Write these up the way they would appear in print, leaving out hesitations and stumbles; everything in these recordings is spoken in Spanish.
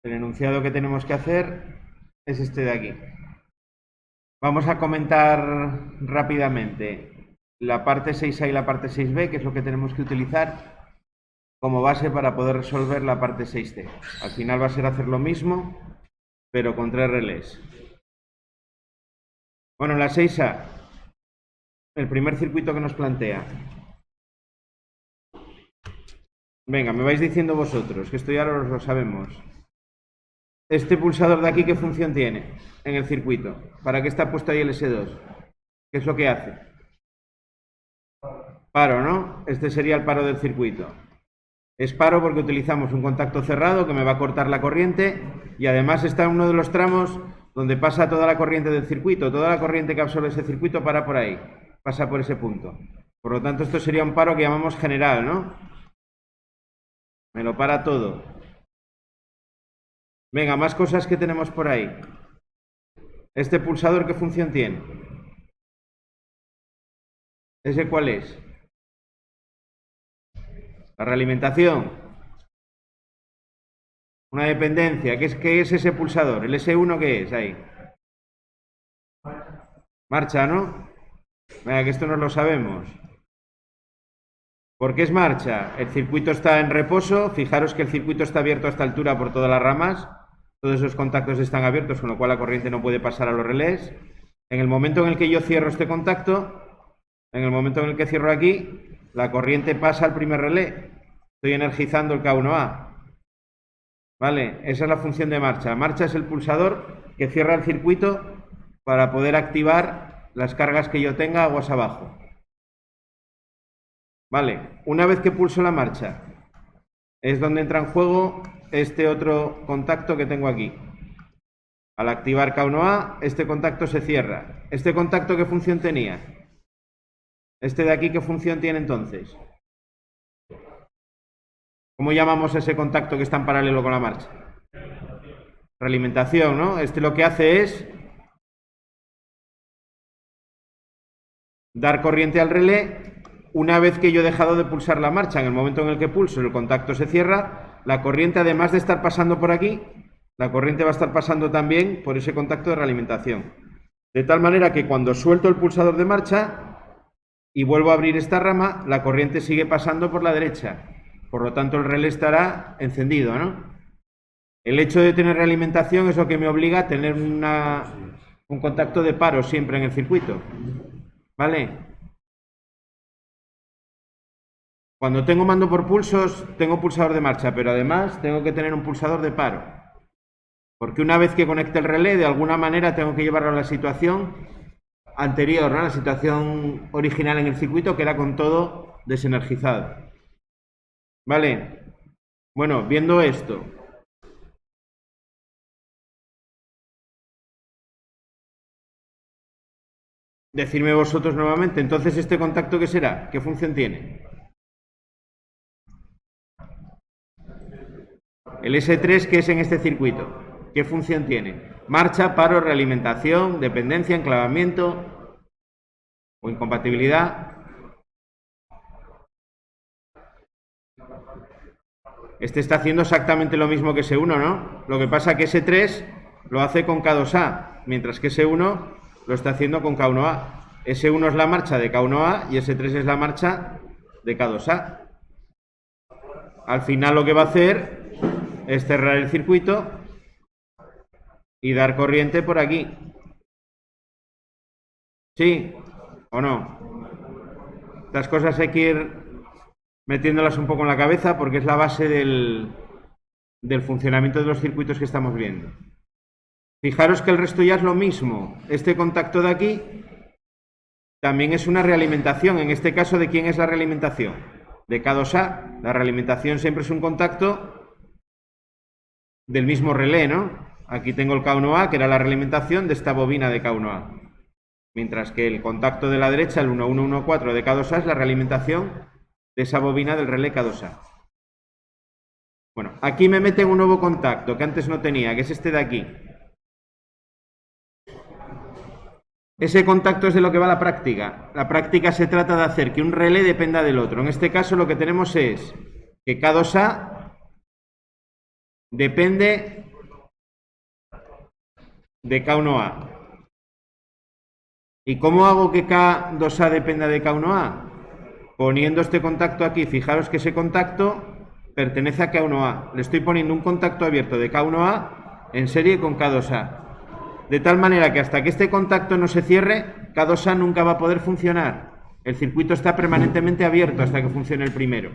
El enunciado que tenemos que hacer es este de aquí. Vamos a comentar rápidamente la parte 6A y la parte 6B, que es lo que tenemos que utilizar como base para poder resolver la parte 6C. Al final va a ser hacer lo mismo, pero con 3 relés. Bueno, la 6A, el primer circuito que nos plantea. Venga, me vais diciendo vosotros, que esto ya lo sabemos. Este pulsador de aquí, ¿qué función tiene en el circuito? ¿Para qué está puesto ahí el S2? ¿Qué es lo que hace? Paro, ¿no? Este sería el paro del circuito. Es paro porque utilizamos un contacto cerrado que me va a cortar la corriente y además está en uno de los tramos donde pasa toda la corriente del circuito. Toda la corriente que absorbe ese circuito para por ahí, pasa por ese punto. Por lo tanto, esto sería un paro que llamamos general, ¿no? Me lo para todo. Venga, más cosas que tenemos por ahí. ¿Este pulsador qué función tiene? ¿Ese cuál es? La realimentación. Una dependencia. ¿Qué es ese pulsador? ¿El S1 qué es ahí? Marcha, ¿no? Venga, que esto no lo sabemos. ¿Por qué es marcha? El circuito está en reposo. Fijaros que el circuito está abierto a esta altura por todas las ramas. Todos esos contactos están abiertos, con lo cual la corriente no puede pasar a los relés. En el momento en el que yo cierro este contacto, en el momento en el que cierro aquí, la corriente pasa al primer relé. Estoy energizando el K1A. ¿Vale? Esa es la función de marcha. Marcha es el pulsador que cierra el circuito para poder activar las cargas que yo tenga aguas abajo. Vale, una vez que pulso la marcha, es donde entra en juego este otro contacto que tengo aquí. Al activar K1A, este contacto se cierra. ¿Este contacto qué función tenía? ¿Este de aquí qué función tiene entonces? ¿Cómo llamamos a ese contacto que está en paralelo con la marcha? Realimentación, ¿no? Este lo que hace es dar corriente al relé. Una vez que yo he dejado de pulsar la marcha, en el momento en el que pulso, el contacto se cierra, la corriente, además de estar pasando por aquí, la corriente va a estar pasando también por ese contacto de realimentación. De tal manera que cuando suelto el pulsador de marcha y vuelvo a abrir esta rama, la corriente sigue pasando por la derecha. Por lo tanto, el relé estará encendido, ¿no? El hecho de tener realimentación es lo que me obliga a tener un contacto de paro siempre en el circuito. ¿Vale? Cuando tengo mando por pulsos, tengo pulsador de marcha, pero además tengo que tener un pulsador de paro. Porque una vez que conecte el relé, de alguna manera tengo que llevarlo a la situación anterior, ¿no? La situación original en el circuito, que era con todo desenergizado. ¿Vale? Bueno, viendo esto. Decidme vosotros nuevamente, entonces este contacto ¿qué será? ¿Qué función tiene? El S3, ¿qué es en este circuito? ¿Qué función tiene? Marcha, paro, realimentación, dependencia, enclavamiento o incompatibilidad. Este está haciendo exactamente lo mismo que S1, ¿no? Lo que pasa es que S3 lo hace con K2A, mientras que S1 lo está haciendo con K1A. S1 es la marcha de K1A y S3 es la marcha de K2A. Al final lo que va a hacer es cerrar el circuito y dar corriente por aquí. ¿Sí o no? Estas cosas hay que ir metiéndolas un poco en la cabeza porque es la base del funcionamiento de los circuitos que estamos viendo. Fijaros que el resto ya es lo mismo. Este contacto de aquí también es una realimentación. En este caso, ¿de quién es la realimentación? De K2A. La realimentación siempre es un contacto del mismo relé, ¿no? Aquí tengo el K1A, que era la realimentación de esta bobina de K1A. Mientras que el contacto de la derecha, el 1114 de K2A, es la realimentación de esa bobina del relé K2A. Bueno, aquí me meten un nuevo contacto que antes no tenía, que es este de aquí. Ese contacto es de lo que va la práctica. La práctica se trata de hacer que un relé dependa del otro. En este caso lo que tenemos es que K2A depende de K1A. ¿Y cómo hago que K2A dependa de K1A? Poniendo este contacto aquí. Fijaros que ese contacto pertenece a K1A. Le estoy poniendo un contacto abierto de K1A en serie con K2A. De tal manera que hasta que este contacto no se cierre, K2A nunca va a poder funcionar. El circuito está permanentemente abierto hasta que funcione el primero.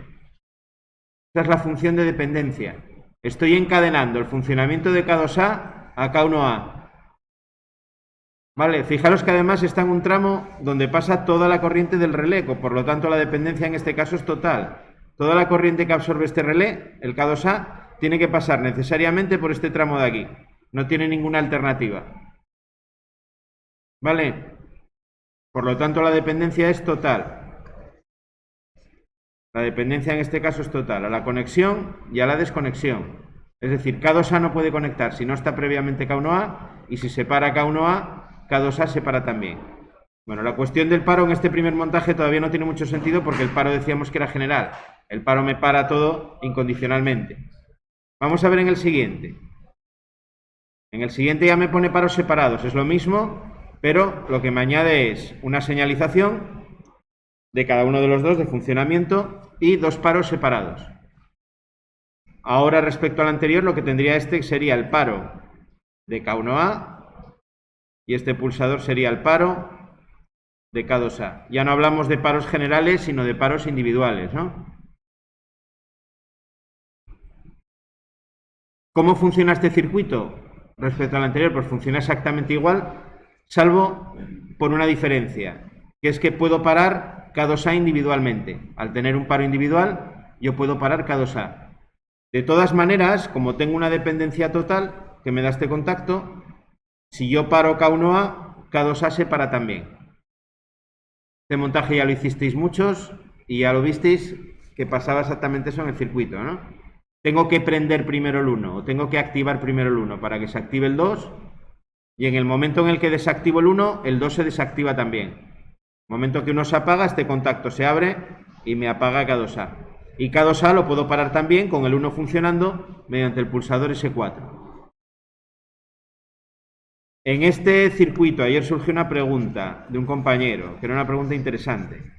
Esa es la función de dependencia. Estoy encadenando el funcionamiento de K2A a K1A. Vale, fijaros que además está en un tramo donde pasa toda la corriente del relé, por lo tanto la dependencia en este caso es total. Toda la corriente que absorbe este relé, el K2A, tiene que pasar necesariamente por este tramo de aquí. No tiene ninguna alternativa. ¿Vale? Por lo tanto la dependencia es total. La dependencia en este caso es total, a la conexión y a la desconexión. Es decir, K2A no puede conectar si no está previamente K1A, y si separa K1A, K2A separa también. Bueno, la cuestión del paro en este primer montaje todavía no tiene mucho sentido porque el paro decíamos que era general. El paro me para todo incondicionalmente. Vamos a ver en el siguiente. En el siguiente ya me pone paros separados. Es lo mismo, pero lo que me añade es una señalización de cada uno de los dos de funcionamiento y dos paros separados. Ahora, respecto al anterior, lo que tendría este sería el paro de K1A y este pulsador sería el paro de K2A. Ya no hablamos de paros generales, sino de paros individuales, ¿no? ¿Cómo funciona este circuito respecto al anterior? Pues funciona exactamente igual, salvo por una diferencia, que es que puedo parar K2A individualmente. Al tener un paro individual, yo puedo parar K2A. De todas maneras, como tengo una dependencia total que me da este contacto, si yo paro K1A, K2A se para también. Este montaje ya lo hicisteis muchos y ya lo visteis que pasaba exactamente eso en el circuito, ¿no? Tengo que prender primero el 1 o tengo que activar primero el 1 para que se active el 2, y en el momento en el que desactivo el 1, el 2 se desactiva también. En el momento que uno se apaga, este contacto se abre y me apaga K2A. Y K2A lo puedo parar también con el 1 funcionando mediante el pulsador S4. En este circuito ayer surgió una pregunta de un compañero, que era una pregunta interesante.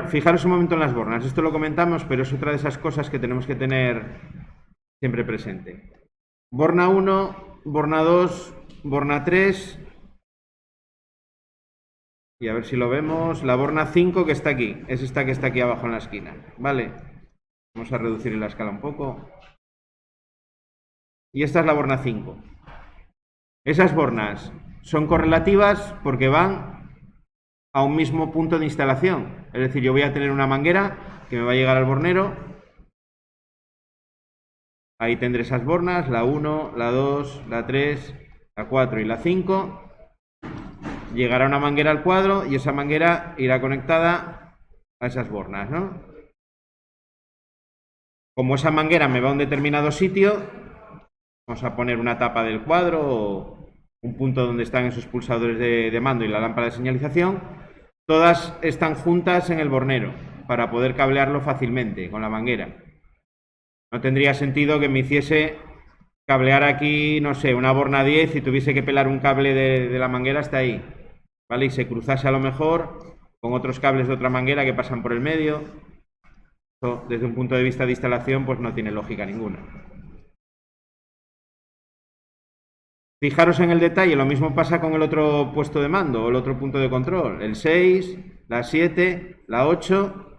Fijaros un momento en las bornas. Esto lo comentamos, pero es otra de esas cosas que tenemos que tener siempre presente. Borna 1, borna 2, borna 3. Y a ver si lo vemos. La borna 5 que está aquí. Es esta que está aquí abajo en la esquina. Vale. Vamos a reducir la escala un poco. Y esta es la borna 5. Esas bornas son correlativas porque van a un mismo punto de instalación. Es decir, yo voy a tener una manguera que me va a llegar al bornero. Ahí tendré esas bornas, la 1, la 2, la 3, la 4 y la 5. Llegará una manguera al cuadro y esa manguera irá conectada a esas bornas, ¿no? Como esa manguera me va a un determinado sitio, vamos a poner una tapa del cuadro o un punto donde están esos pulsadores de mando y la lámpara de señalización, todas están juntas en el bornero para poder cablearlo fácilmente con la manguera. No tendría sentido que me hiciese cablear aquí, no sé, una borna 10 y tuviese que pelar un cable de la manguera hasta ahí, ¿vale? Y se cruzase a lo mejor con otros cables de otra manguera que pasan por el medio. Eso, desde un punto de vista de instalación, pues no tiene lógica ninguna. Fijaros en el detalle, lo mismo pasa con el otro puesto de mando o el otro punto de control. El 6, la 7, la 8,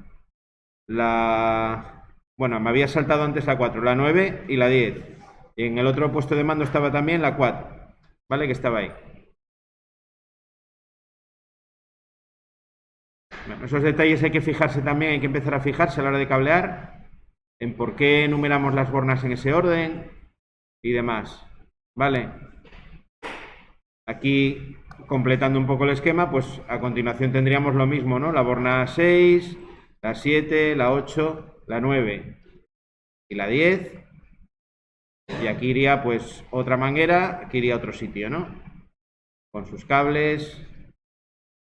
bueno, me había saltado antes la 4, la 9 y la 10. Y en el otro puesto de mando estaba también la 4, ¿vale? Que estaba ahí. Bueno, esos detalles hay que fijarse también, hay que empezar a fijarse a la hora de cablear, en por qué enumeramos las bornas en ese orden y demás, ¿vale? Aquí, completando un poco el esquema, pues a continuación tendríamos lo mismo, ¿no? La borna 6, la 7, la 8, la 9 y la 10. Y aquí iría pues otra manguera, aquí iría a otro sitio, ¿no? Con sus cables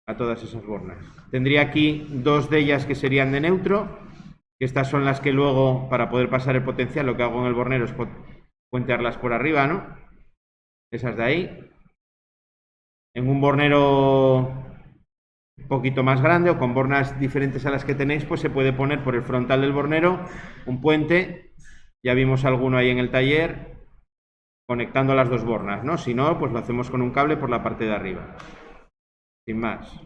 a todas esas bornas. Tendría aquí dos de ellas que serían de neutro, que estas son las que luego, para poder pasar el potencial, lo que hago en el bornero es puentearlas por arriba, ¿no? Esas de ahí. En un bornero un poquito más grande o con bornas diferentes a las que tenéis, pues se puede poner por el frontal del bornero un puente. Ya vimos alguno ahí en el taller conectando las dos bornas, ¿no? Si no, pues lo hacemos con un cable por la parte de arriba. Sin más.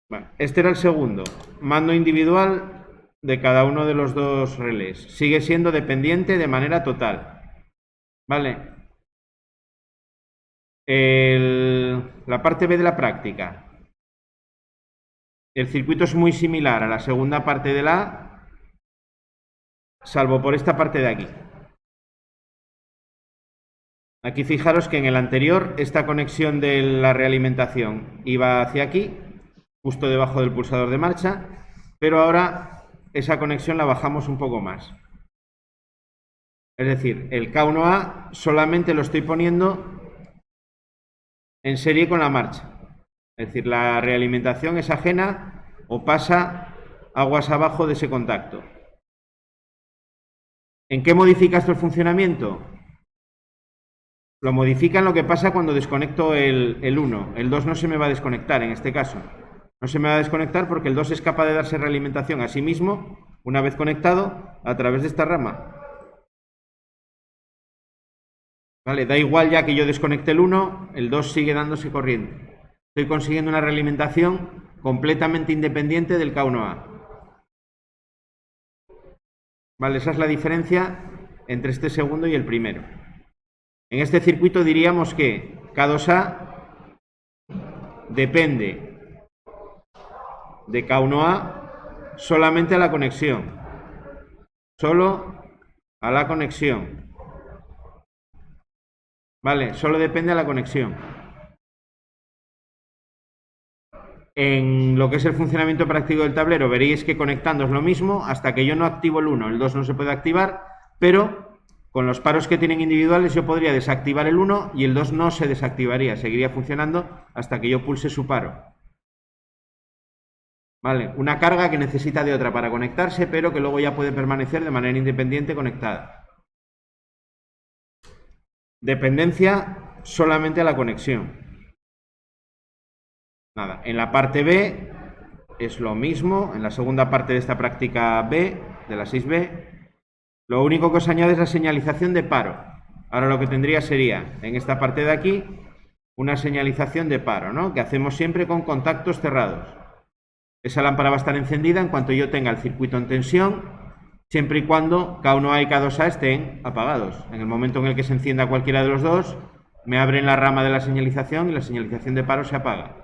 Bueno, este era el segundo. Mando individual de cada uno de los dos relés. Sigue siendo dependiente de manera total. ¿Vale? La parte B de la práctica. El circuito es muy similar a la segunda parte de la A, salvo por esta parte de aquí. Aquí fijaros que en el anterior esta conexión de la realimentación iba hacia aquí, justo debajo del pulsador de marcha, pero ahora esa conexión la bajamos un poco más. Es decir, el K1A solamente lo estoy poniendo en serie con la marcha. Es decir, la realimentación es ajena o pasa aguas abajo de ese contacto. ¿En qué modifica esto el funcionamiento? Lo modifica en lo que pasa cuando desconecto el 1. El 2 no se me va a desconectar en este caso. No se me va a desconectar porque el 2 es capaz de darse realimentación a sí mismo, una vez conectado, a través de esta rama. Vale, da igual ya que yo desconecte el 1, el 2 sigue dándose corriente. Estoy consiguiendo una realimentación completamente independiente del K1A. Vale, esa es la diferencia entre este segundo y el primero. En este circuito diríamos que K2A depende de K1A solamente a la conexión. Solo a la conexión. Vale, solo depende de la conexión. En lo que es el funcionamiento práctico del tablero veréis que conectando es lo mismo, hasta que yo no activo el 1, el 2 no se puede activar, pero con los paros que tienen individuales yo podría desactivar el 1 y el 2 no se desactivaría, seguiría funcionando hasta que yo pulse su paro. Vale, una carga que necesita de otra para conectarse, pero que luego ya puede permanecer de manera independiente conectada. Dependencia solamente a la conexión. Nada, en la parte B es lo mismo, en la segunda parte de esta práctica B, de la 6B, lo único que os añade es la señalización de paro. Ahora lo que tendría sería, en esta parte de aquí, una señalización de paro, ¿no? Que hacemos siempre con contactos cerrados. Esa lámpara va a estar encendida en cuanto yo tenga el circuito en tensión, siempre y cuando K1A y K2A estén apagados. En el momento en el que se encienda cualquiera de los dos, me abren la rama de la señalización y la señalización de paro se apaga.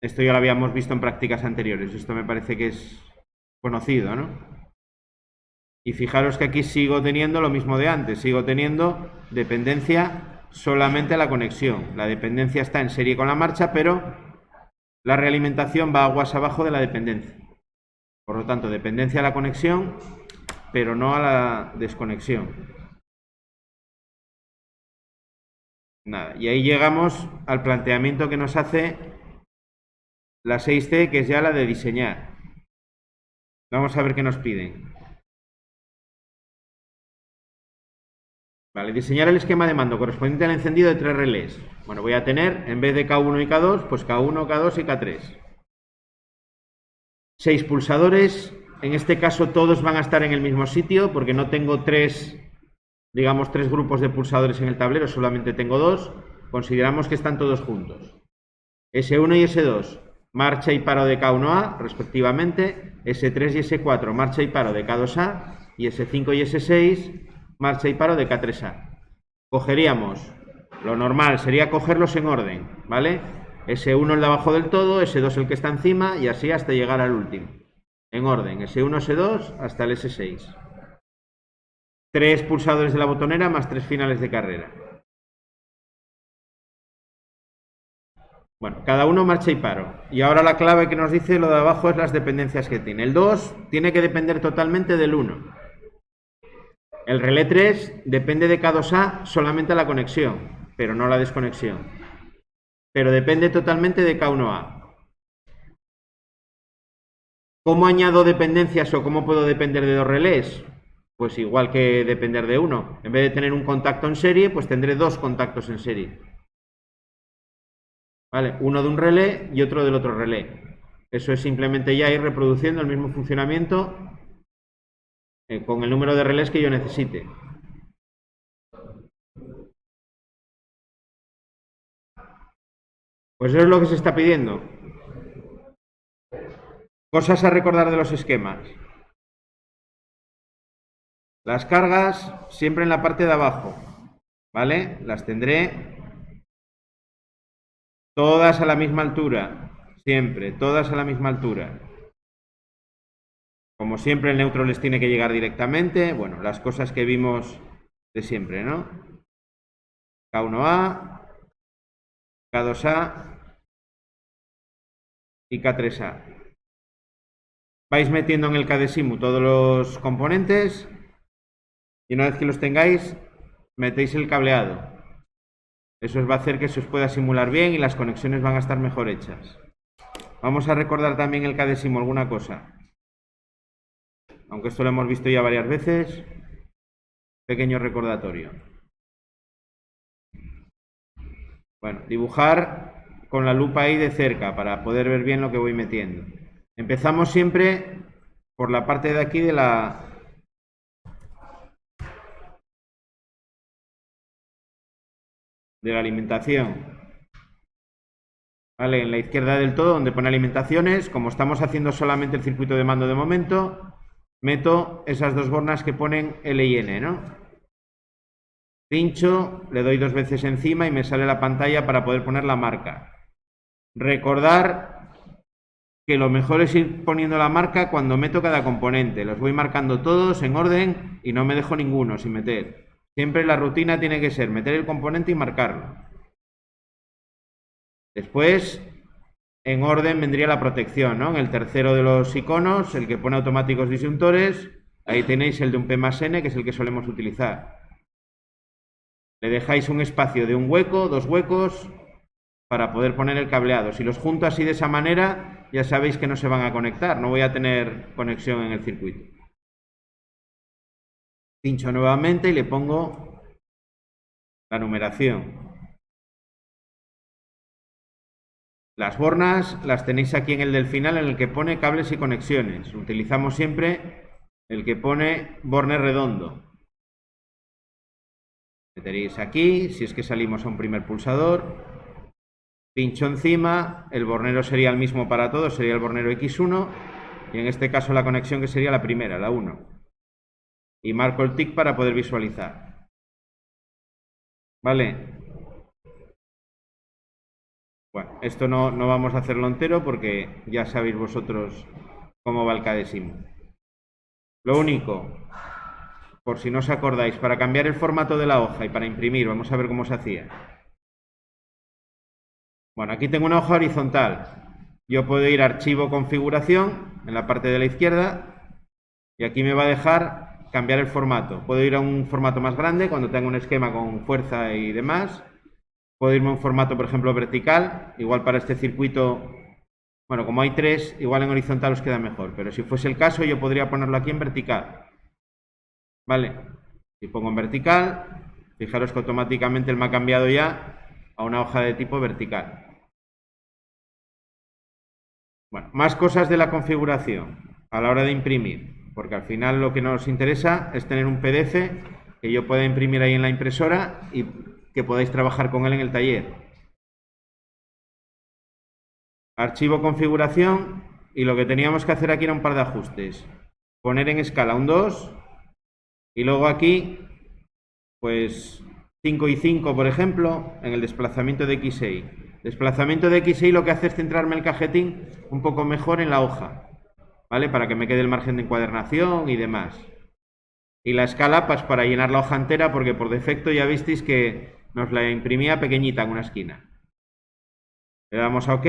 Esto ya lo habíamos visto en prácticas anteriores. Esto me parece que es conocido, ¿no? Y fijaros que aquí sigo teniendo lo mismo de antes. Sigo teniendo dependencia solamente a la conexión. La dependencia está en serie con la marcha, pero la realimentación va aguas abajo de la dependencia. Por lo tanto, dependencia a la conexión, pero no a la desconexión. Nada. Y ahí llegamos al planteamiento que nos hace la 6C, que es ya la de diseñar. Vamos a ver qué nos piden. Vale, diseñar el esquema de mando correspondiente al encendido de 3 relés. Bueno, voy a tener, en vez de K1 y K2, pues K1, K2 y K3. 6 pulsadores. En este caso todos van a estar en el mismo sitio, porque no tengo tres grupos de pulsadores en el tablero, solamente tengo 2. Consideramos que están todos juntos. S1 y S2, marcha y paro de K1A, respectivamente. S3 y S4, marcha y paro de K2A. Y S5 y S6, marcha y paro de K3A. Cogeríamos, lo normal sería cogerlos en orden, ¿vale? S1 el de abajo del todo, S2 el que está encima y así hasta llegar al último. En orden, S1, S2 hasta el S6. 3 pulsadores de la botonera más 3 finales de carrera. Bueno, cada uno marcha y paro. Y ahora la clave que nos dice lo de abajo es las dependencias que tiene. El 2 tiene que depender totalmente del 1. El relé 3 depende de K2A solamente la conexión, pero no la desconexión. Pero depende totalmente de K1A. ¿Cómo añado dependencias o cómo puedo depender de dos relés? Pues igual que depender de uno. En vez de tener un contacto en serie, pues tendré dos contactos en serie. ¿Vale? Uno de un relé y otro del otro relé. Eso es simplemente ya ir reproduciendo el mismo funcionamiento con el número de relés que yo necesite. Pues eso es lo que se está pidiendo. Cosas a recordar de los esquemas. Las cargas siempre en la parte de abajo, ¿vale? Las tendré todas a la misma altura, siempre, todas a la misma altura. Como siempre el neutro les tiene que llegar directamente, bueno, las cosas que vimos de siempre, ¿no? K1A, K2A y K3A. Vais metiendo en el KDesimu todos los componentes y una vez que los tengáis, metéis el cableado. Eso os va a hacer que se os pueda simular bien y las conexiones van a estar mejor hechas. Vamos a recordar también el KDesimu alguna cosa. Aunque esto lo hemos visto ya varias veces, pequeño recordatorio. Bueno, dibujar con la lupa ahí de cerca para poder ver bien lo que voy metiendo. Empezamos siempre por la parte de aquí de la alimentación. ¿Vale? En la izquierda del todo, donde pone alimentaciones, como estamos haciendo solamente el circuito de mando de momento, meto esas dos bornas que ponen L y N, ¿no? Pincho, le doy dos veces encima y me sale la pantalla para poder poner la marca. Recordar que lo mejor es ir poniendo la marca cuando meto cada componente. Los voy marcando todos en orden y no me dejo ninguno sin meter. Siempre la rutina tiene que ser meter el componente y marcarlo. Después, en orden vendría la protección, ¿no? En el tercero de los iconos, el que pone automáticos disyuntores, ahí tenéis el de un P más N, que es el que solemos utilizar. Le dejáis un espacio de un hueco, dos huecos, para poder poner el cableado. Si los junto así de esa manera, ya sabéis que no se van a conectar, no voy a tener conexión en el circuito. Pincho nuevamente y le pongo la numeración. Las bornas las tenéis aquí en el del final, en el que pone cables y conexiones. Utilizamos siempre el que pone borne redondo. Meteréis aquí, si es que salimos a un primer pulsador. Pincho encima, el bornero sería el mismo para todos, sería el bornero X1. Y en este caso la conexión que sería la primera, la 1. Y marco el tick para poder visualizar. ¿Vale? Bueno, esto no vamos a hacerlo entero porque ya sabéis vosotros cómo va el KDesimu. Lo único, por si no os acordáis, para cambiar el formato de la hoja y para imprimir, vamos a ver cómo se hacía. Bueno, aquí tengo una hoja horizontal. Yo puedo ir a archivo configuración en la parte de la izquierda y aquí me va a dejar cambiar el formato. Puedo ir a un formato más grande cuando tenga un esquema con fuerza y demás. Puedo irme a un formato, por ejemplo, vertical. Igual para este circuito, bueno, como hay tres, igual en horizontal os queda mejor. Pero si fuese el caso, yo podría ponerlo aquí en vertical. ¿Vale? Si pongo en vertical, fijaros que automáticamente él me ha cambiado ya a una hoja de tipo vertical. Bueno, más cosas de la configuración a la hora de imprimir, porque al final lo que nos interesa es tener un PDF que yo pueda imprimir ahí en la impresora y que podáis trabajar con él en el taller. Archivo configuración y lo que teníamos que hacer aquí era un par de ajustes. Poner en escala un 2 y luego aquí, pues 5 y 5, por ejemplo, en el desplazamiento de X6. Desplazamiento de X6 lo que hace es centrarme el cajetín un poco mejor en la hoja, ¿vale? Para que me quede el margen de encuadernación y demás. Y la escala, pues para llenar la hoja entera, porque por defecto ya visteis que nos la imprimía pequeñita en una esquina. Le damos a OK,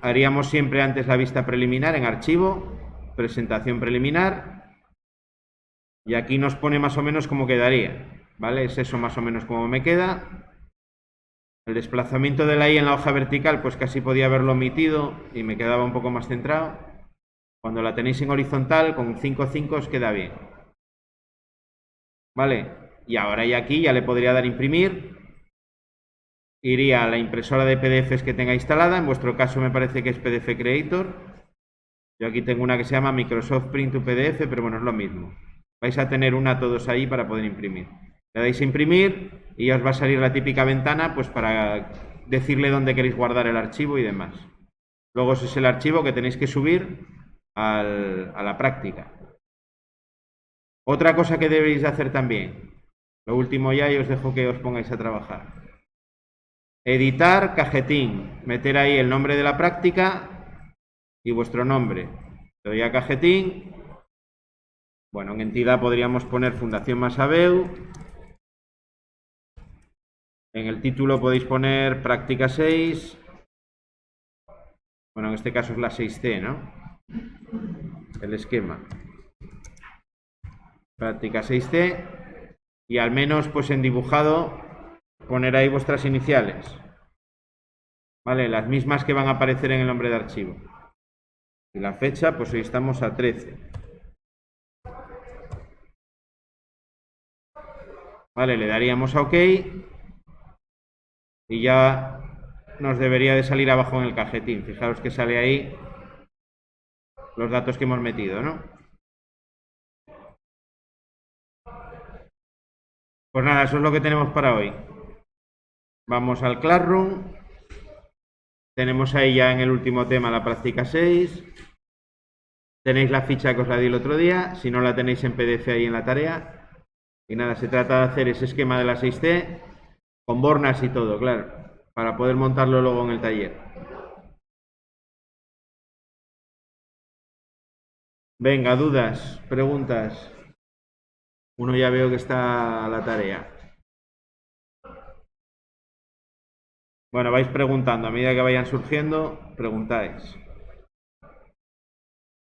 haríamos siempre antes la vista preliminar en archivo, presentación preliminar, y aquí nos pone más o menos cómo quedaría, ¿vale? Es eso más o menos como me queda. El desplazamiento de la I en la hoja vertical, pues casi podía haberlo omitido y me quedaba un poco más centrado. Cuando la tenéis en horizontal, con 5,5 os queda bien. ¿Vale? Y ahora y aquí ya le podría dar imprimir. Iría a la impresora de PDFs que tenga instalada. En vuestro caso me parece que es PDF Creator. Yo aquí tengo una que se llama Microsoft Print to PDF, pero bueno, es lo mismo. Vais a tener una todos ahí para poder imprimir. Le dais a imprimir y ya os va a salir la típica ventana pues para decirle dónde queréis guardar el archivo y demás. Luego ese es el archivo que tenéis que subir a la práctica. Otra cosa que debéis de hacer también, lo último ya y os dejo que os pongáis a trabajar. Editar cajetín, meter ahí el nombre de la práctica y vuestro nombre. Le doy a cajetín. Bueno, en entidad podríamos poner Fundación Masabeu. En el título podéis poner práctica 6. Bueno, en este caso es la 6C, ¿no? El esquema. Práctica 6C. Y al menos, pues en dibujado, poner ahí vuestras iniciales. ¿Vale? Las mismas que van a aparecer en el nombre de archivo. Y la fecha, pues hoy estamos a 13. Vale, le daríamos a OK. Y ya nos debería de salir abajo en el cajetín. Fijaros que sale ahí los datos que hemos metido, ¿no? Pues nada, eso es lo que tenemos para hoy. Vamos al Classroom. Tenemos ahí ya en el último tema la práctica 6. Tenéis la ficha que os la di el otro día. Si no la tenéis en PDF ahí en la tarea. Y nada, se trata de hacer ese esquema de la 6C con bornas y todo, claro, para poder montarlo luego en el taller. Venga, dudas, preguntas. Uno ya veo que está a la tarea. Bueno, vais preguntando, a medida que vayan surgiendo, preguntáis.